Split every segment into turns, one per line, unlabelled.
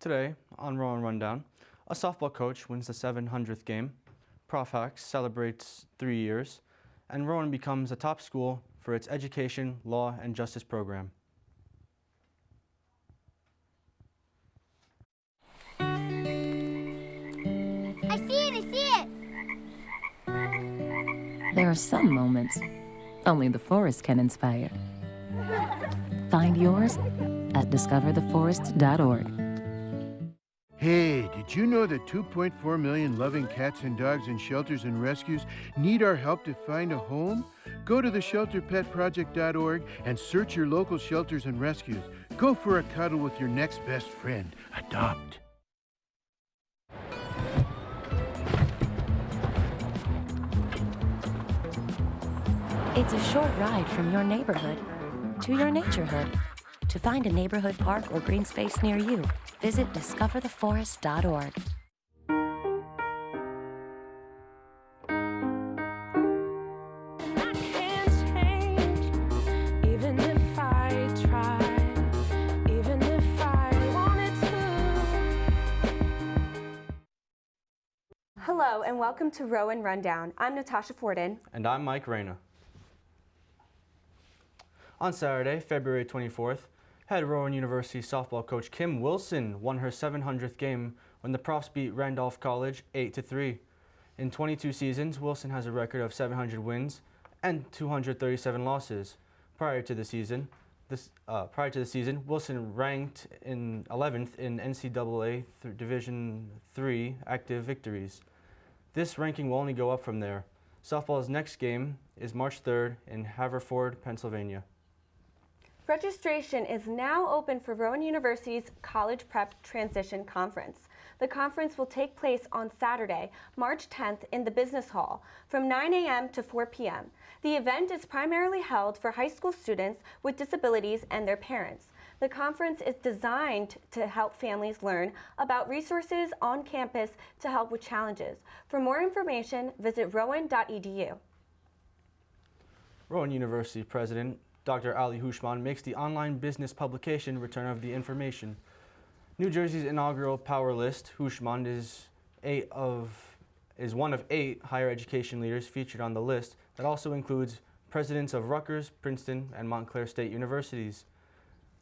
Today, on Rowan Rundown, a softball coach wins the 700th game, Prof Hacks celebrates 3 years, and Rowan becomes a top school for its education, law, and justice program.
I see it!
There are some moments only the forest can inspire. Find yours at discovertheforest.org.
Hey, did you know that 2.4 million loving cats and dogs in shelters and rescues need our help to find a home? Go to theshelterpetproject.org and search your local shelters and rescues. Go for a cuddle with your next best friend. Adopt.
It's a short ride from your neighborhood to your naturehood. To find a neighborhood park or green space near you, visit discovertheforest.org.
Hello and welcome to Rowan Rundown. I'm Natasha Forden.
And I'm Mike Reyna. On Saturday, February 24th, head Rowan University softball coach Kim Wilson won her 700th game when the Profs beat Randolph College 8-3. In 22 seasons, Wilson has a record of 700 wins and 237 losses. Prior to the season, Wilson ranked in 11th in NCAA Division III active victories. This ranking will only go up from there. Softball's next game is March 3rd in Haverford, Pennsylvania.
Registration is now open for Rowan University's College Prep Transition Conference. The conference will take place on Saturday, March 10th in the Business Hall from 9 a.m. to 4 p.m. The event is primarily held for high school students with disabilities and their parents. The conference is designed to help families learn about resources on campus to help with challenges. For more information, visit rowan.edu.
Rowan University President Dr. Ali Hushman makes the online business publication Return of the Information. New Jersey's inaugural Power List, Hushman is one of 8 higher education leaders featured on the list that also includes presidents of Rutgers, Princeton, and Montclair State Universities.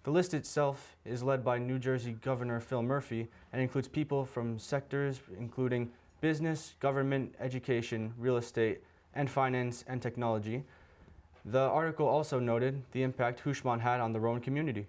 The list itself is led by New Jersey Governor Phil Murphy and includes people from sectors including business, government, education, real estate, and finance and technology. The article also noted the impact Hushman had on the Rowan community.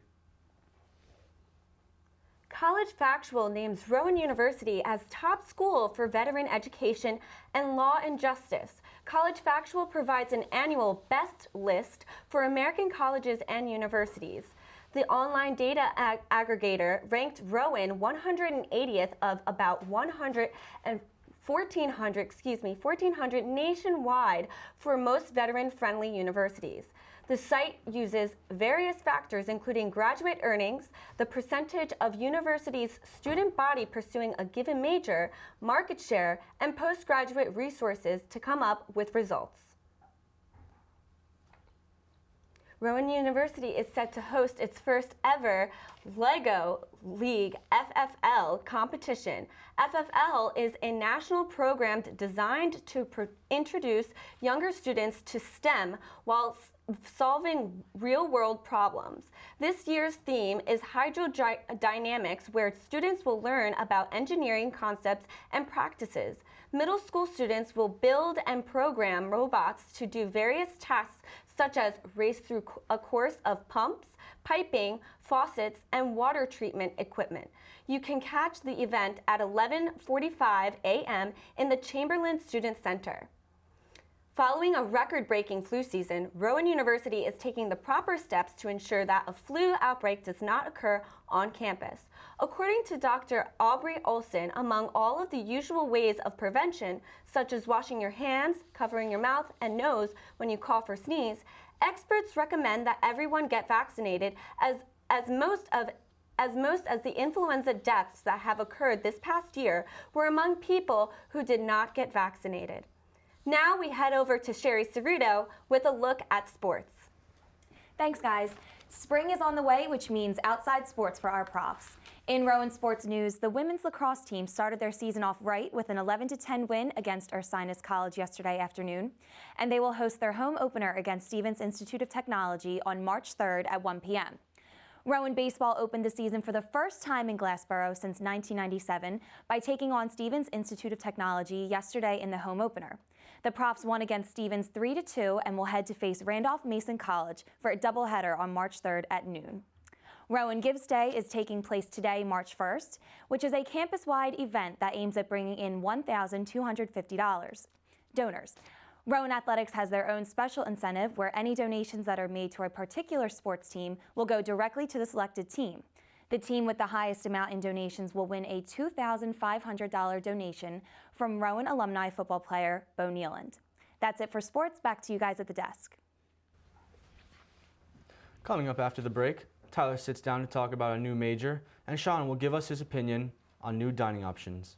College Factual names Rowan University as top school for veteran education and law and justice. College Factual provides an annual best list for American colleges and universities. The online data aggregator ranked Rowan 180th of about 1,400 nationwide for most veteran-friendly universities. The site uses various factors including graduate earnings, the percentage of university's student body pursuing a given major, market share, and postgraduate resources to come up with results. Rowan University is set to host its first ever LEGO League FFL competition. FFL is a national program designed to introduce younger students to STEM while solving real-world problems. This year's theme is hydrodynamics, where students will learn about engineering concepts and practices. Middle school students will build and program robots to do various tasks such as race through a course of pumps, piping, faucets, and water treatment equipment. You can catch the event at 11:45 a.m. in the Chamberlain Student Center. Following a record-breaking flu season, Rowan University is taking the proper steps to ensure that a flu outbreak does not occur on campus. According to Dr. Aubrey Olson, among all of the usual ways of prevention, such as washing your hands, covering your mouth and nose when you cough or sneeze, experts recommend that everyone get vaccinated as most of the influenza deaths that have occurred this past year were among people who did not get vaccinated. Now we head over to Sherry Cerruto with a look at sports.
Thanks, guys. Spring is on the way, which means outside sports for our profs. In Rowan sports news, the women's lacrosse team started their season off right with an 11-10 win against Ursinus College yesterday afternoon, and they will host their home opener against Stevens Institute of Technology on March 3rd at 1 p.m. Rowan baseball opened the season for the first time in Glassboro since 1997 by taking on Stevens Institute of Technology yesterday in the home opener. The Profs won against Stevens 3-2 and will head to face Randolph-Macon College for a doubleheader on March 3rd at noon. Rowan Gives Day is taking place today, March 1st, which is a campus-wide event that aims at bringing in $1,250 donors. Rowan Athletics has their own special incentive where any donations that are made to a particular sports team will go directly to the selected team. The team with the highest amount in donations will win a $2,500 donation from Rowan alumni football player Bo Nealand. That's it for sports. Back to you guys at the desk.
Coming up after the break, Tyler sits down to talk about a new major, and Sean will give us his opinion on new dining options.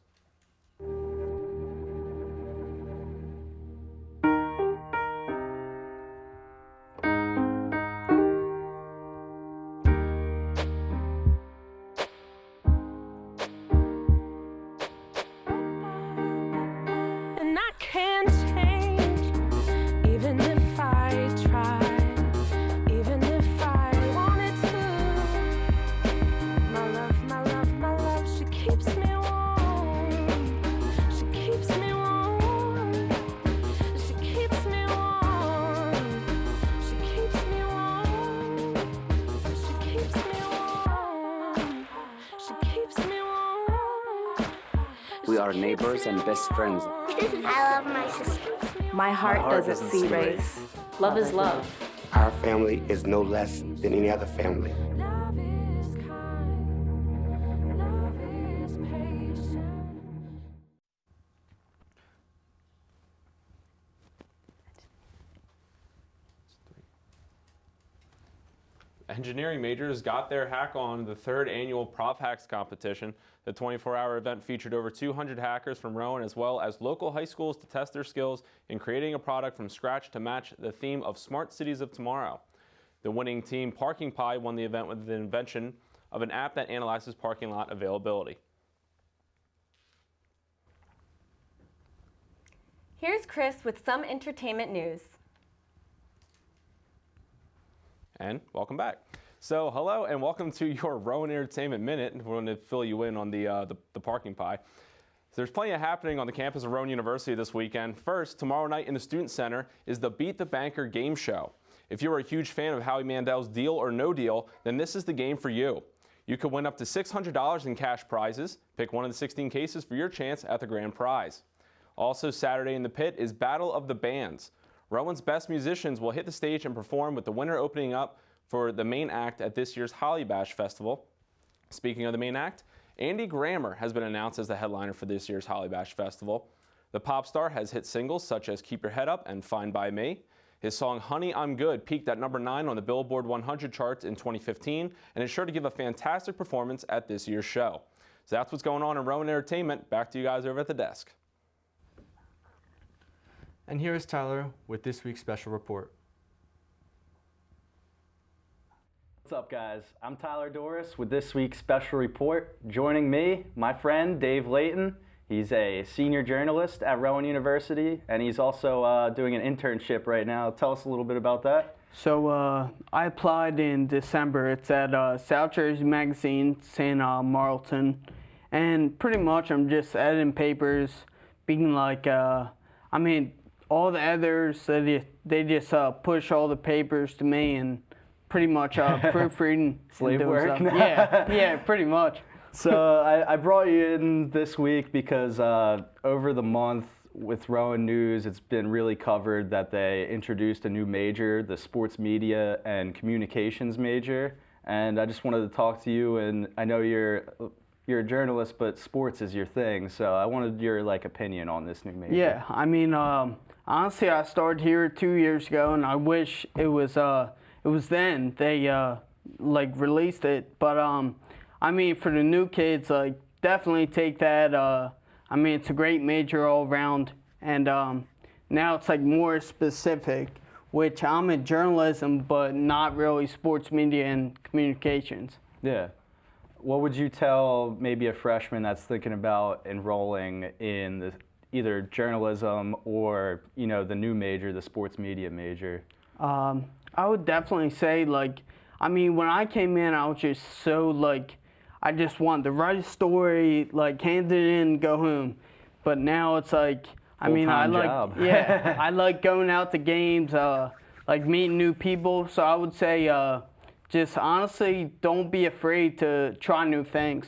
We are neighbors and best friends.
I love my sister.
My heart doesn't see race. Love is love.
Our family is no less than any other family.
Engineering majors got their hack on the third annual Prof Hacks competition. The 24-hour event featured over 200 hackers from Rowan as well as local high schools to test their skills in creating a product from scratch to match the theme of Smart Cities of Tomorrow. The winning team, Parking Pie, won the event with the invention of an app that analyzes parking lot availability.
Here's Chris with some entertainment news.
And welcome back. So hello and welcome to your Rowan Entertainment Minute. We're going to fill you in on the Parking Pie. So there's plenty happening on the campus of Rowan University this weekend. First, tomorrow night in the Student Center is the Beat the Banker game show. If you're a huge fan of Howie Mandel's Deal or No Deal, then this is the game for you. You could win up to $600 in cash prizes. Pick one of the 16 cases for your chance at the grand prize. Also Saturday in the pit is Battle of the Bands. Rowan's best musicians will hit the stage and perform with the winner opening up for the main act at this year's Holly Bash Festival. Speaking of the main act, Andy Grammer has been announced as the headliner for this year's Holly Bash Festival. The pop star has hit singles such as Keep Your Head Up and Fine By Me. His song Honey, I'm Good peaked at number 9 on the Billboard 100 charts in 2015 and is sure to give a fantastic performance at this year's show. So that's what's going on in Rowan Entertainment. Back to you guys over at the desk.
And here is Tyler with this week's special report.
What's up, guys? I'm Tyler Doris with this week's special report. Joining me, my friend Dave Layton. He's a senior journalist at Rowan University, and he's also doing an internship right now. Tell us a little bit about that.
So I applied in December. It's at South Jersey Magazine, St. Marlton, and pretty much I'm just editing papers, being like, all the editors, they just push all the papers to me and pretty much proofreading.
Slave work?
Yeah, pretty much.
So I brought you in this week because over the month with Rowan News, it's been really covered that they introduced a new major, the Sports Media and Communications major. And I just wanted to talk to you, and I know you're a journalist, but sports is your thing. So I wanted your opinion on this new major.
Yeah, honestly, I started here 2 years ago, and I wish it was then they released it. But for the new kids, definitely take that. It's a great major all around, and now it's more specific which I'm in journalism, but not really sports media and communications.
Yeah. What would you tell maybe a freshman that's thinking about enrolling in either journalism or, you know, the new major, the sports media major?
I would definitely say, like, I mean, when I came in, I was just so, like, I just wanted to write a story, like, hand it in, go home. But now it's like, I mean, I like,
job.
yeah, I like going out to games, like meeting new people. So I would say, just honestly, don't be afraid to try new things.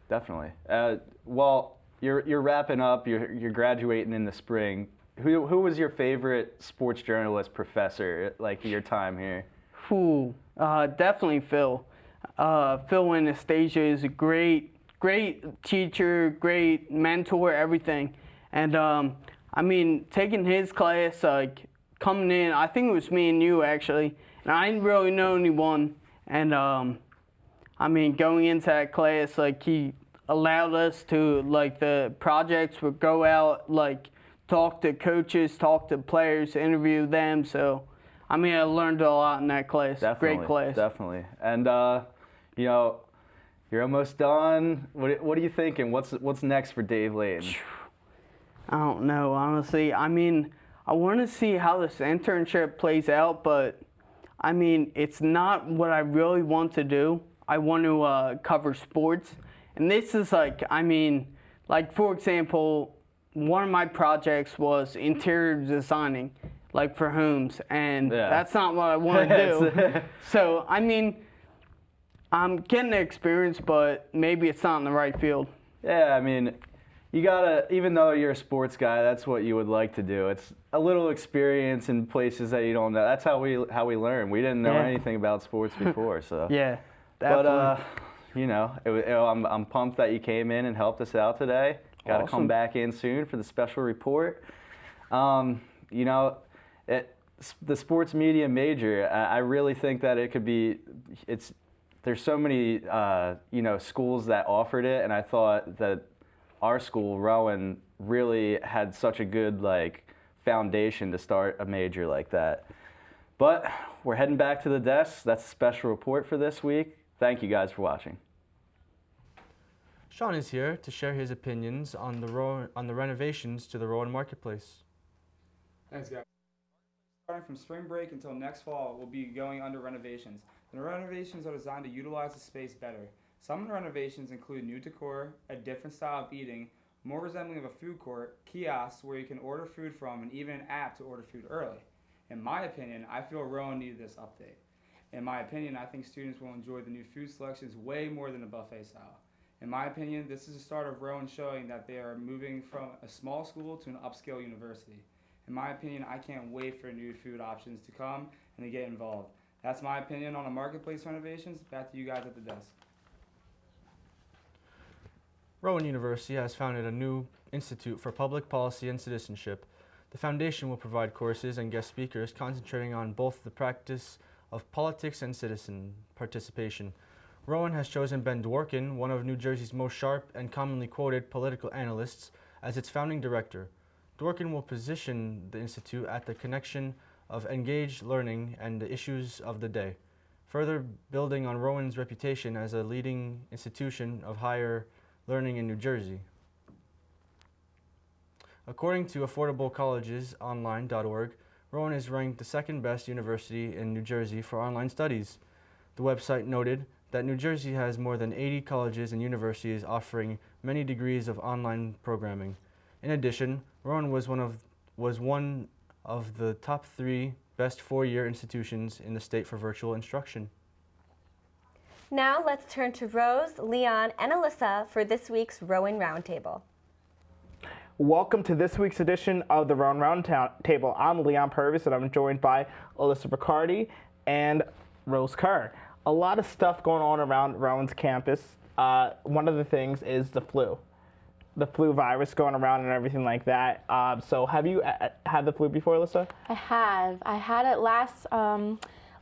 Definitely. Well, you're wrapping up. You're graduating in the spring. Who was your favorite sports journalist professor like your time here?
Definitely Phil. Phil Anastasia is a great teacher, great mentor, everything. And I mean, taking his class, like coming in, I think it was me and you actually, and I didn't really know anyone. And I mean, going into that class, like he allowed us to, like the projects would go out, like talk to coaches, talk to players, interview them. So, I mean, I learned a lot in that class.
Definitely,
great class.
Definitely. And you know, you're almost done. What are you thinking? What's next for Dave Layton?
I don't know, honestly. I mean, I want to see how this internship plays out, but I mean, it's not what I really want to do. I want to cover sports. And this is like, I mean, like for example, one of my projects was interior designing, like for homes, and that's not what I want to do. So, I mean, I'm getting the experience, but maybe it's not in the right field.
Yeah, I mean, you gotta, even though you're a sports guy, that's what you would like to do. It's a little experience in places that you don't know. That's how we learn. We didn't know anything about sports before, so.
Yeah, definitely.
But you know, I'm pumped that you came in and helped us out today. Got to come back in soon for the special report. You know, the sports media major, I really think that it could be. There's so many you know, schools that offered it, and I thought that our school, Rowan, really had such a good like foundation to start a major like that. But we're heading back to the desk. That's a special report for this week. Thank you guys for watching.
Sean is here to share his opinions on the renovations to the Rowan Marketplace.
Thanks, guys. Starting from spring break until next fall, we'll be going under renovations. The renovations are designed to utilize the space better. Some of the renovations include new decor, a different style of eating, more resembling of a food court, kiosks where you can order food from, and even an app to order food early. In my opinion, I feel Rowan needed this update. In my opinion, I think students will enjoy the new food selections way more than a buffet style. In my opinion, this is the start of Rowan showing that they are moving from a small school to an upscale university. In my opinion, I can't wait for new food options to come and to get involved. That's my opinion on the marketplace renovations. Back to you guys at the desk.
Rowan University has founded a new Institute for Public Policy and Citizenship. The foundation will provide courses and guest speakers concentrating on both the practice of politics and citizen participation. Rowan has chosen Ben Dworkin, one of New Jersey's most sharp and commonly quoted political analysts, as its founding director. Dworkin will position the Institute at the connection of engaged learning and the issues of the day, further building on Rowan's reputation as a leading institution of higher learning in New Jersey. According to AffordableCollegesOnline.org, Rowan is ranked the second best university in New Jersey for online studies. The website noted that New Jersey has more than 80 colleges and universities offering many degrees of online programming. In addition, Rowan was one of the top 3 best 4-year institutions in the state for virtual instruction.
Now let's turn to Rose, Leon, and Alyssa for this week's Rowan Roundtable.
Welcome to this week's edition of the Rowan Roundtable. I'm Leon Purvis, and I'm joined by Alyssa Riccardi and Rose Kerr. A lot of stuff going on around Rowan's campus. One of the things is the flu virus going around and everything like that. So have you had the flu before, Alyssa?
I have. I had it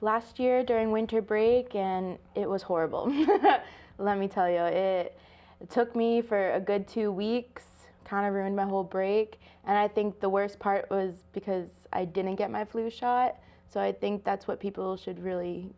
last year during winter break, and it was horrible. Let me tell you, it took me for a good 2 weeks, kind of ruined my whole break. And I think the worst part was because I didn't get my flu shot. So I think that's what people should really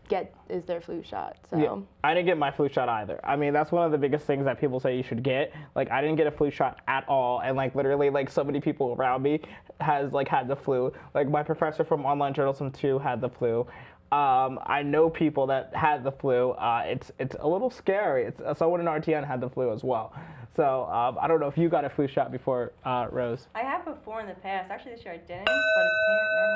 get is their flu shot. So
yeah, I didn't get my flu shot either. I mean, that's one of the biggest things that people say you should get. Like, I didn't get a flu shot at all, and like literally, like so many people around me has like had the flu. Like my professor from online journalism too had the flu. I know people that had the flu. It's a little scary. Someone in RTN had the flu as well. So I don't know if you got a flu shot before, Rose.
I have before in the past. Actually, this year I didn't, but never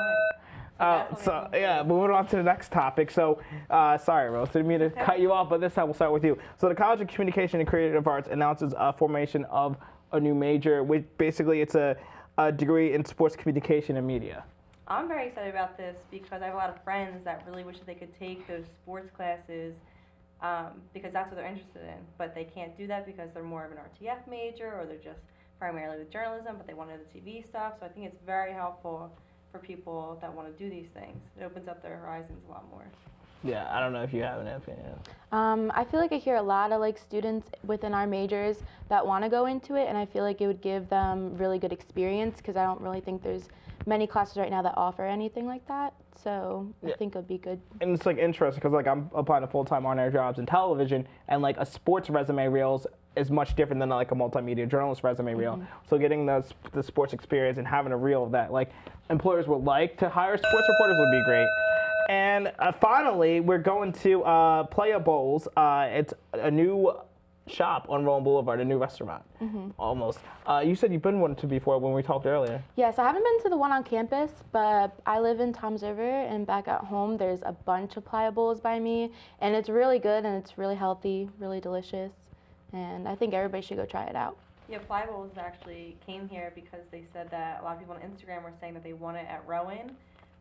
mind.
So yeah, moving on to the next topic. So, sorry, Rose, didn't mean to cut you off, but this time we'll start with you. So the College of Communication and Creative Arts announces a formation of a new major, which basically it's a degree in sports communication and media.
I'm very excited about this because I have a lot of friends that really wish that they could take those sports classes because that's what they're interested in, but they can't do that because they're more of an RTF major or they're just primarily with journalism, but they want to know the TV stuff. So I think it's very helpful for people that want to do these things. It opens up their horizons a lot more.
Yeah, I don't know if you have an opinion.
I feel like I hear a lot of like students within our majors that want to go into it, and I feel like it would give them really good experience because I don't really think there's many classes right now that offer anything like that. So I think it would be good.
And it's like interesting because like I'm applying to full-time on-air jobs in television, and like a sports resume reels is much different than like a multimedia journalist resume reel. So getting the sports experience and having a reel that like employers would like to hire sports reporters would be great. And finally, we're going to Playa Bowls. It's a new shop on Rowan Boulevard, a new restaurant, almost. You said you've been one to before when we talked earlier.
Yes, I haven't been to the one on campus, but I live in Toms River, and back at home, there's a bunch of Playa Bowls by me, and it's really good, and it's really healthy, really delicious, and I think everybody should go try it out.
Yeah, Playa Bowls actually came here because they said that a lot of people on Instagram were saying that they want it at Rowan.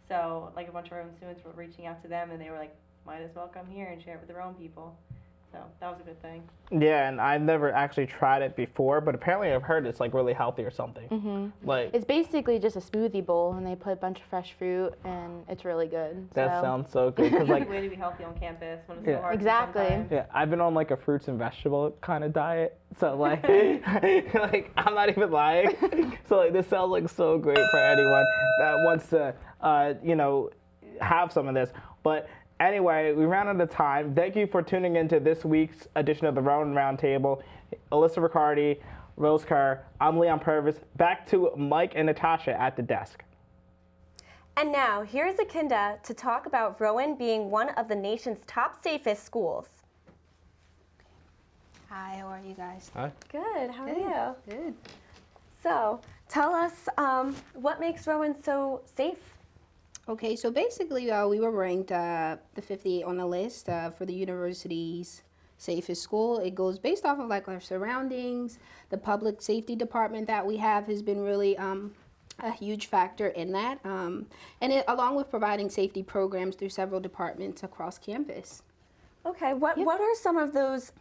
So, like, a bunch of Rowan students were reaching out to them, and they were like, might as well come here and share it with their own people. So, that was a good thing.
Yeah, and I've never actually tried it before, but apparently I've heard it's, like, really healthy or something. Like,
it's basically just a smoothie bowl, and they put a bunch of fresh fruit, and it's really good.
That sounds so good. Cause, like,
it's a way to be healthy on campus when it's so hard
exactly.
sometimes.
Yeah, I've been on, like, a fruits and vegetable kind of diet. So, like, like I'm not even lying. So, like, this sounds, like, so great for anyone that wants to, you know, have some of this. But anyway, we ran out of time. Thank you for tuning into this week's edition of the Rowan Roundtable. Alyssa Riccardi, Rose Kerr, I'm Leon Purvis. Back to Mike and Natasha at the desk.
And now, here's Akinda to talk about Rowan being one of the nation's top safest schools.
Hi, how are you guys?
Hi.
Good, how are you?
Good.
So, tell us what makes Rowan so safe?
Okay, so basically we were ranked the 50 on the list for the university's safest school. It goes based off of like our surroundings. The public safety department that we have has been really a huge factor in that. And it, along with providing safety programs through several departments across campus.
Okay, what are some of those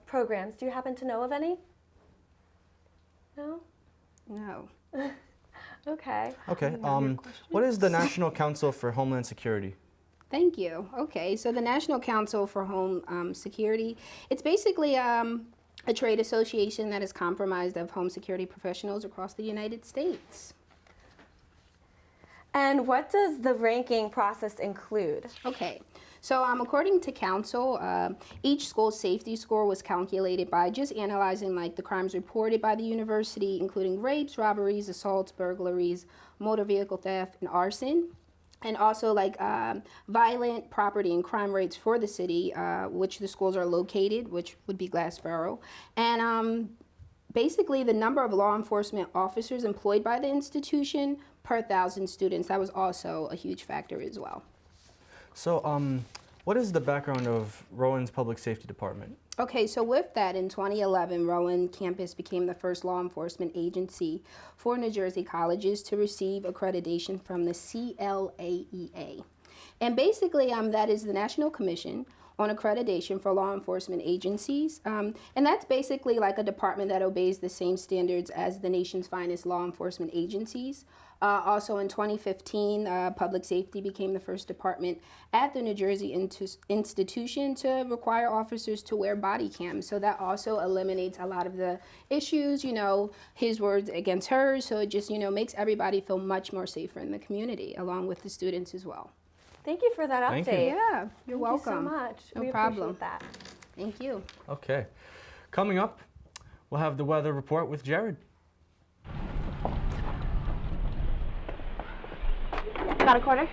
programs? Do you happen to know of any? No?
No.
Okay.
Okay. What is the National Council for Homeland Security?
Thank you. Okay, so the National Council for Home Security, it's basically a trade association that is comprised of home security professionals across the United States.
And what does the ranking process include?
Okay. So according to council, each school's safety score was calculated by just analyzing like the crimes reported by the university, including rapes, robberies, assaults, burglaries, motor vehicle theft, and arson. And also like violent property and crime rates for the city, which the schools are located, which would be Glassboro. And basically the number of law enforcement officers employed by the institution per 1,000 students, that was also a huge factor as well.
So, what is the background of Rowan's Public Safety Department?
Okay, so with that, in 2011, Rowan campus became the first law enforcement agency for New Jersey colleges to receive accreditation from the CLAEA. And basically, that is the National Commission on Accreditation for Law Enforcement Agencies. And that's basically like a department that obeys the same standards as the nation's finest law enforcement agencies. Also in 2015, public safety became the first department at the New Jersey institution to require officers to wear body cams. So that also eliminates a lot of the issues, his words against hers. So it just, makes everybody feel much more safer in the community, along with the students as well.
Thank you for that update.
Thank you.
Yeah, you're welcome.
Thank you so much.
No
We
problem.
appreciate that.
Thank you.
Okay. Coming up, we'll have the weather report with Jared.
Got a quarter?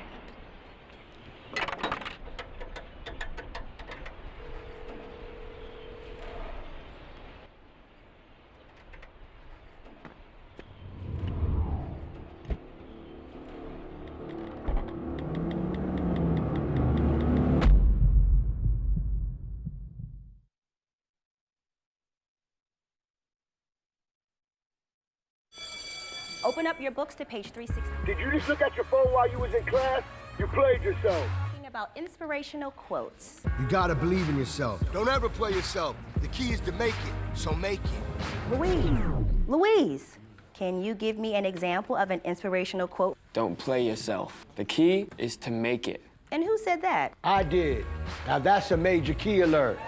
Open up your books to page 360.
Did you just look at your phone while you was in class? You played yourself.
Talking about inspirational quotes.
You gotta believe in yourself. Don't ever play yourself. The key is to make it, so make it.
Louise, can you give me an example of an inspirational quote?
Don't play yourself. The key is to make it.
And who said that?
I did. Now that's a major key alert.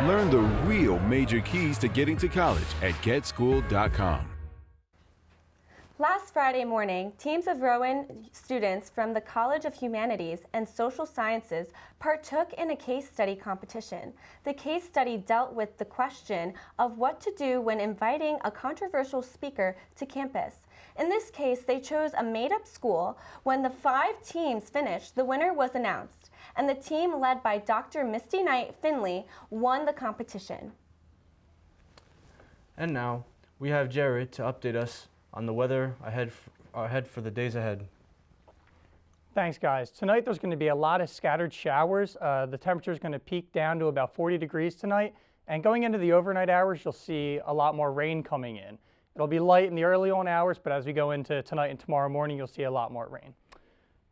Learn the real major keys to getting to college at getschool.com.
Last Friday morning, teams of Rowan students from the College of Humanities and Social Sciences partook in a case study competition. The case study dealt with the question of what to do when inviting a controversial speaker to campus. In this case, they chose a made-up school. When the 5 teams finished, the winner was announced, and the team led by Dr. Misty Knight Finley won the competition.
And now, we have Jared to update us on the weather ahead for the days ahead.
Thanks, guys. Tonight there's going to be a lot of scattered showers. The temperature is going to peak down to about 40 degrees tonight. And going into the overnight hours, you'll see a lot more rain coming in. It'll be light in the early on hours, but as we go into tonight and tomorrow morning, you'll see a lot more rain.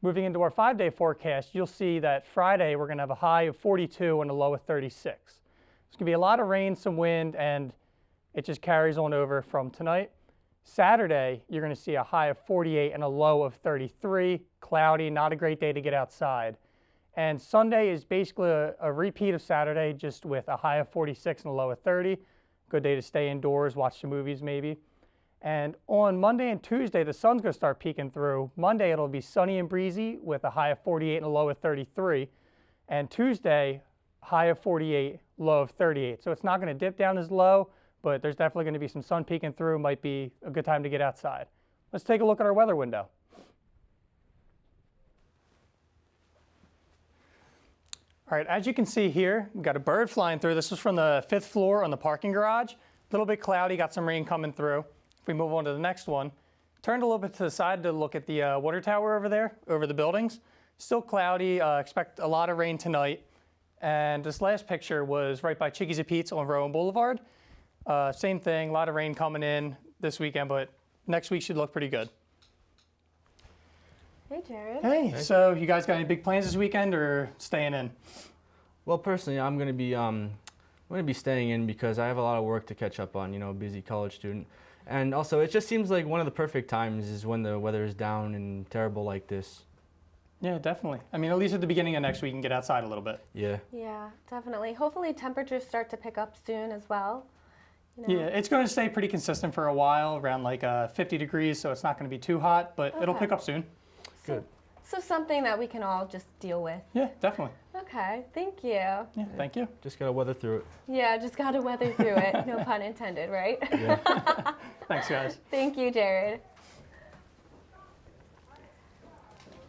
Moving into our 5-day forecast, you'll see that Friday we're going to have a high of 42 and a low of 36. There's going to be a lot of rain, some wind, and it just carries on over from tonight. Saturday, you're going to see a high of 48 and a low of 33, cloudy, not a great day to get outside. And Sunday is basically a repeat of Saturday, just with a high of 46 and a low of 30. Good day to stay indoors, watch some movies maybe. And on Monday and Tuesday, the sun's going to start peeking through. Monday, it'll be sunny and breezy with a high of 48 and a low of 33. And Tuesday, high of 48, low of 38. So it's not going to dip down as low, but there's definitely going to be some sun peeking through. Might be a good time to get outside. Let's take a look at our weather window. All right, as you can see here, we've got a bird flying through. This is from the 5th floor on the parking garage. A little bit cloudy, got some rain coming through. If we move on to the next one, turned a little bit to the side to look at the water tower over there, over the buildings. Still cloudy, expect a lot of rain tonight. And this last picture was right by Chickies and Pete's on Rowan Boulevard. Same thing, a lot of rain coming in this weekend, but next week should look pretty good.
Hey, Jared.
Hey, so you guys got any big plans this weekend or staying in?
Well, personally, I'm going to be staying in because I have a lot of work to catch up on, busy college student. And also, it just seems like one of the perfect times is when the weather is down and terrible like this.
Yeah, definitely. I mean, at least at the beginning of next week, you can get outside a little bit.
Yeah.
Yeah, definitely. Hopefully temperatures start to pick up soon as well.
Yeah, it's going to stay pretty consistent for a while, around like 50 degrees, so it's not going to be too hot, but it'll pick up soon.
Good.
So something that we can all just deal with.
Yeah, definitely.
Okay, thank you.
Yeah, thank you.
Just got to weather through it.
Yeah, just got to weather through it. No pun intended, right?
Yeah.
Thanks, guys.
Thank you, Jared.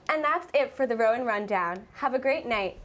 And that's it for the Rowan Rundown. Have a great night.